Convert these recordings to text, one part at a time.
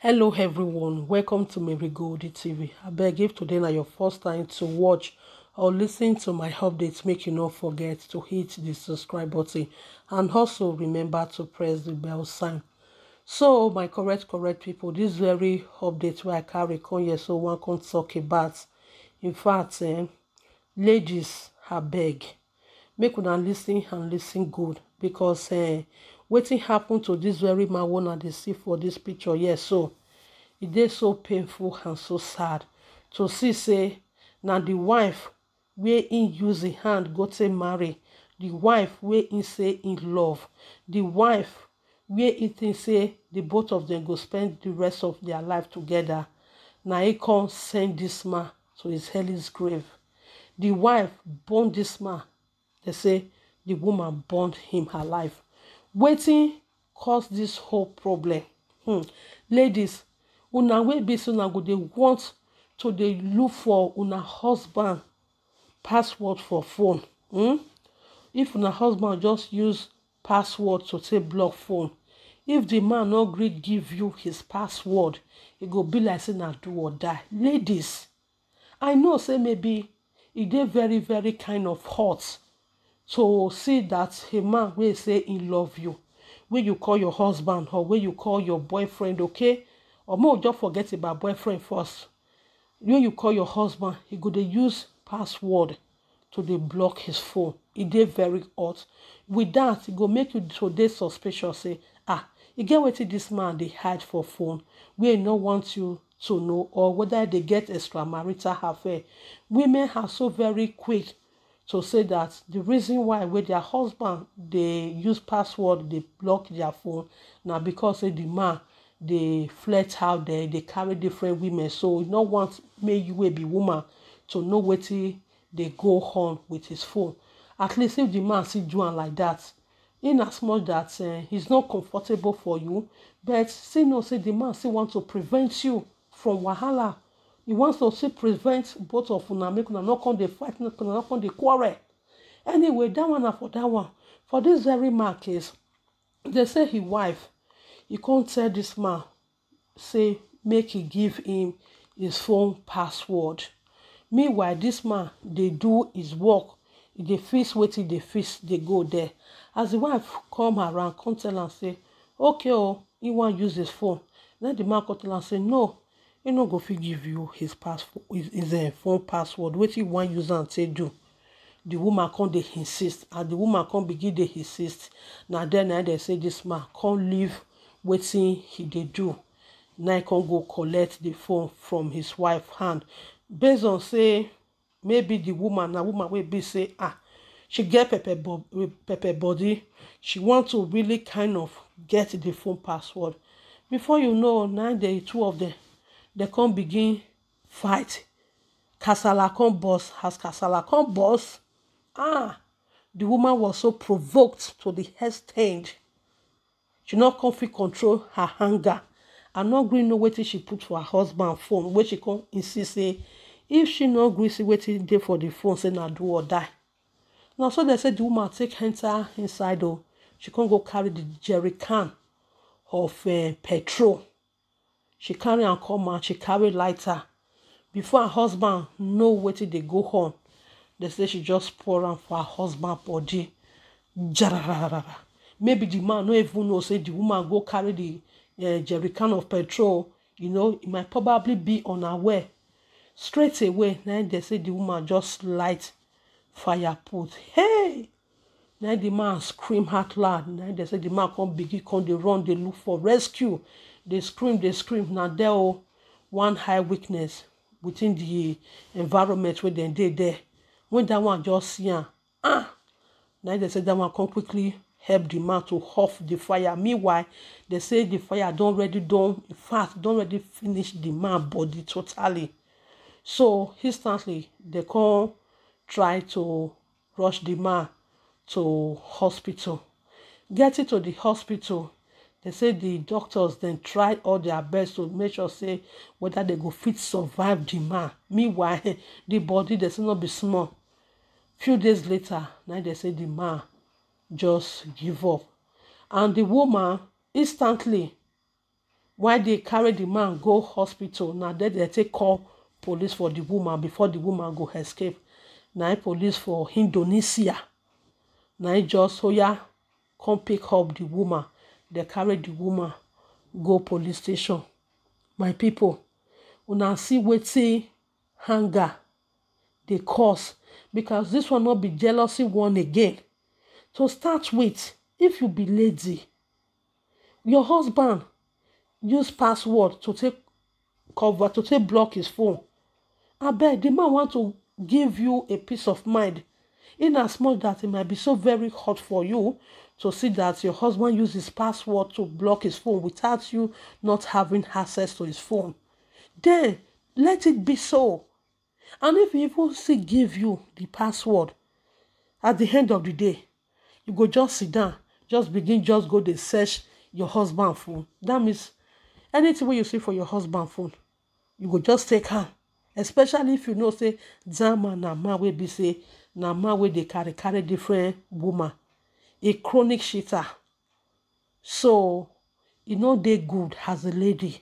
Hello everyone, welcome to Marigold TV. I beg if today na your first time to watch or listen to my updates, make you not forget to hit the subscribe button and also remember to press the bell sign. So my correct people, this very update where I carry come here, so one can talk about. In fact, ladies, I beg, make una listen and listen good because wetin happen to this very man wey dey see for this picture here, so it is so painful and so sad to see say na the wife wey im use im hand go take marry, the wife wey im say im love, the wife wey im think say the both of them go spend the rest of their life together, na im come send this man to his hellish grave. The wife born this man. They say the woman burned him alive. Wetin cause this whole problem? Ladies, una wey be so una go dey want to dey look for una husband password for phone. If una husband just use password to take block phone, if the man no gree give you his password, e go be like say na do or die. Ladies, I know say maybe e dey very kind of hot to see that a man wey say he love you, wey you call your husband or wey you call your boyfriend, okay? Or more just forget about boyfriend first. When you call your husband, he go dey use password to dey block his phone. E dey very hot. With that, e go make you to dey suspicious, say, e get wetin this man dey hide for phone wey no want you to know, or whether they get extramarital affair. Women are so very quick to say that the reason why with their husband they use password, they block their phone, now because say the man they flirt out there, they carry different women, so no want may you will be woman to know what they go on with his phone. At least if the man see do like that, in as much that he's not comfortable for you, but still no say the man still want to prevent you from wahala. He wants to see prevent both of una, make una not come dey fight, not come dey quarrel. Anyway, that one and for that one. For this very man case, they say his wife, he can't tell this man, say make he give him his phone password. Meanwhile, this man they do his work, they fix wetin they fix, they go there. As the wife come around, come tell am say, okay, oh, he want use his phone. Then the man come tell am say, no, he no go fit give you his password, his phone password. Wetin he want use am take do. The woman come dey insist, and the woman come begin dey insist. Now then they say this man can't leave wetin he dey do. Now he can't go collect the phone from his wife hand. Based on say maybe the woman, na woman will be say she get pepper body. She want to really kind of get the phone password. Before you know, now the two of them, they come begin fight. Kasala come boss. As Kasala come boss, the woman was so provoked to the extent she not come fit control her anger and not gree know wetin she put for her husband phone, wey she come insist say if she not gree see wetin dey for the phone, say na do or die. Now so they say the woman take enter inside, oh, she can't go carry the jerry can of petrol. She carry and come out, she carry lighter. Before her husband know wetin dey go on, they say she just pour am for her husband body. Jararara. Maybe the man no even know say the woman go carry the jerry can of petrol. You know, it might probably be unaware. Straight away, now they say the woman just light fire put. Hey! Now the man scream out loud. Now they say the man come begin, come they run, they look for rescue. They scream. Now there one high weakness within the environment where they there. When that one just see now they say that one come quickly help the man to off the fire. Meanwhile, they say the fire don't already done. In fact, don't already finish the man body totally. So instantly they come try to rush the man to hospital. Getting to the hospital, they say the doctors then tried all their best to make sure say whether they go fit survive the man. Meanwhile, the body they say not be small. Few days later, now they say the man just give up. And the woman instantly Why they carry the man go hospital, now they take call police for the woman before the woman go escape. Now police for Indonesia. Now just yeah, come pick up the woman. They carry the woman go police station. My people, una see wetin hunger dey cause, because this one not be jealousy one again. To start with, if you be lady, your husband use password to take cover, to take block his phone. Abeg, the man want to give you a peace of mind, in as much that it might be so very hot for you to see that your husband uses password to block his phone without you not having access to his phone. Then let it be so. And if he even still give you the password, at the end of the day, you go just sit down, just go dey search your husband phone. That means anything wey you see for your husband phone, you go just take am. Especially if you know say that man na man wey be say na man wey dey carry different woman, a chronic cheater. So e no dey good as a lady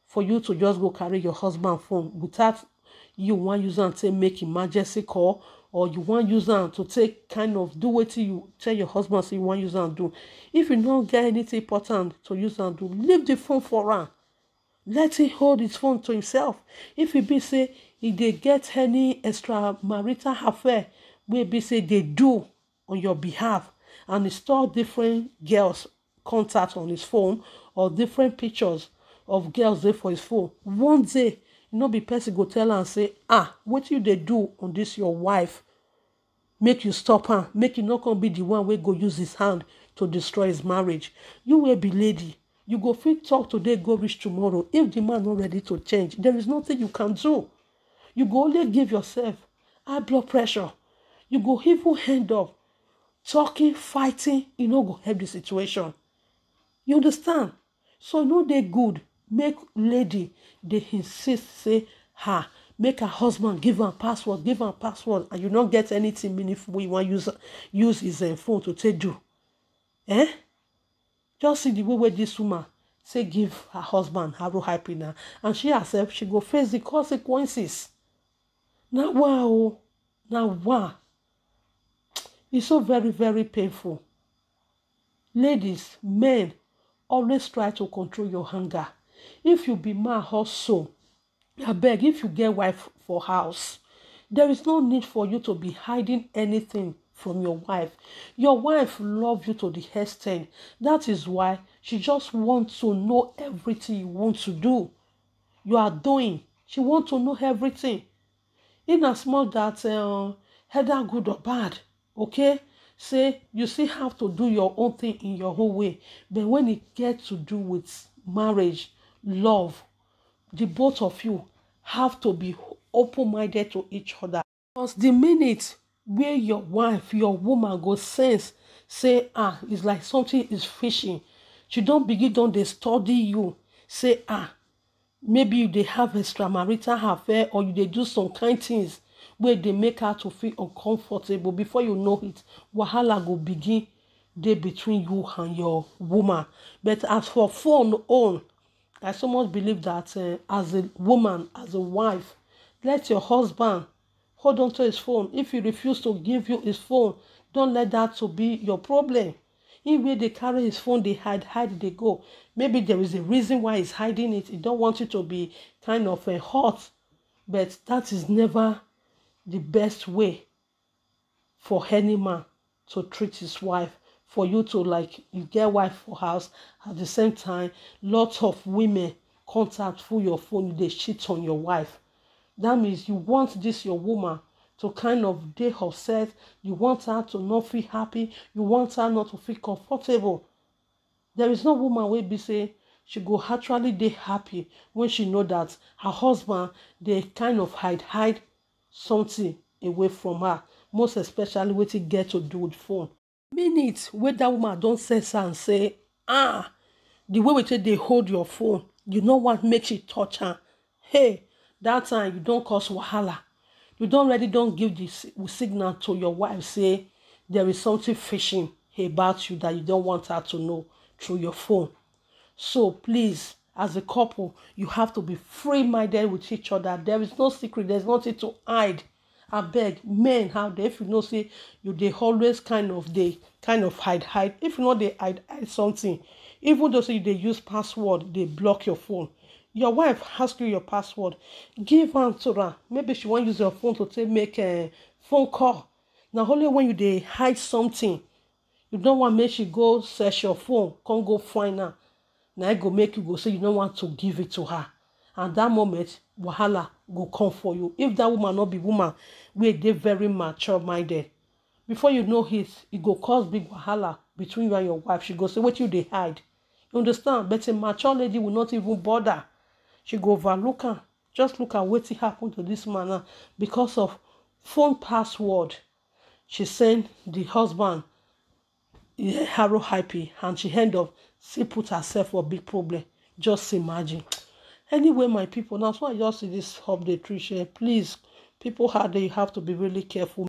for you to just go carry your husband phone without you wan use am to make emergency call, or you wan use am to take kind of do wetin you tell your husband say you wan use am do. If you no get anything important to use am do, leave the phone for am. Let him hold his phone to himself. If e be say e dey get any extramarital affair wey be say dey do on your behalf, and he store different girls contact on his phone, or different pictures of girls dey for his phone, one day no be person go tell am say, wetin you dey do on this your wife, make you stop am, make you no come be the one wey go use his hand to destroy his marriage. You will be lady, you go fit talk today, go reach tomorrow. If the man not ready to change, there is nothing you can do. You go only give yourself high blood pressure. You go even end up talking, fighting. You no go help the situation. You understand? So no dey good make lady they insist say make her husband give her password, and you don't get anything meaningful you want use his phone to take do. Just see the way this woman say give her husband arrow happiness, and she herself she go face the consequences. Now wow, it's so very, very painful. Ladies, men, always try to control your hunger. If you be man also, I beg, if you get wife for house, there is no need for you to be hiding anything from your wife. Your wife loves you to the extent. That is why she just wants to know everything you want to do. You are doing. She wants to know everything. In as much that either good or bad, okay? Say you still have to do your own thing in your own way. But when it gets to do with marriage, love, the both of you have to be open-minded to each other. Because the minute where your wife, your woman go sense, say, it's like something is fishing. She don't begin, don't they study you. Say, maybe they have extramarital affair, or they do some kind things where they make her to feel uncomfortable. Before you know it, wahala go begin dey between you and your woman. But as for phone own, I so much believe that as a woman, as a wife, let your husband hold on to his phone. If he refuses to give you his phone, don't let that to be your problem. If they carry his phone, they hide, they go. Maybe there is a reason why he's hiding it. He don't want you to be kind of hot. But that is never the best way for any man to treat his wife. For you to, like, you get wife for house, at the same time, lots of women contact through your phone, they cheat on your wife. That means you want this, your woman, to kind of dey upset. You want her to not feel happy. You want her not to feel comfortable. There is no woman will be say she go actually dey happy when she know that her husband, they kind of hide something away from her. Most especially what it get to do with phone. Minute where that woman don't sense and say, the way we take they hold your phone, you know what makes you touch her. Hey, that time you don't cause wahala. You don't give this signal to your wife, say there is something fishing about you that you don't want her to know through your phone. So please, as a couple, you have to be free-minded with each other. There is no secret. There's nothing to hide. I beg, men out there, if you know, say you they always kind of hide. If you know they hide something, even though say they use password, they block your phone. Your wife ask you your password, give am to her. Maybe she want use your phone to take make a phone call. Now only when you they hide something, you don't want make she go search your phone, come go find her. Now it go make you go say you don't want to give it to her. And that moment, wahala go come for you. If that woman not be woman, they very mature minded. Before you know it go cause big wahala between you and your wife. She go say, what you they hide? You understand? But a mature lady will not even bother. She go overlook her. Just look at what happened to this man now because of phone password. She sent the husband harrow happy and she end up still put herself for a big problem. Just imagine. Anyway, my people, now so I just see this update, Tricia. Please, people out there, you have to be really careful.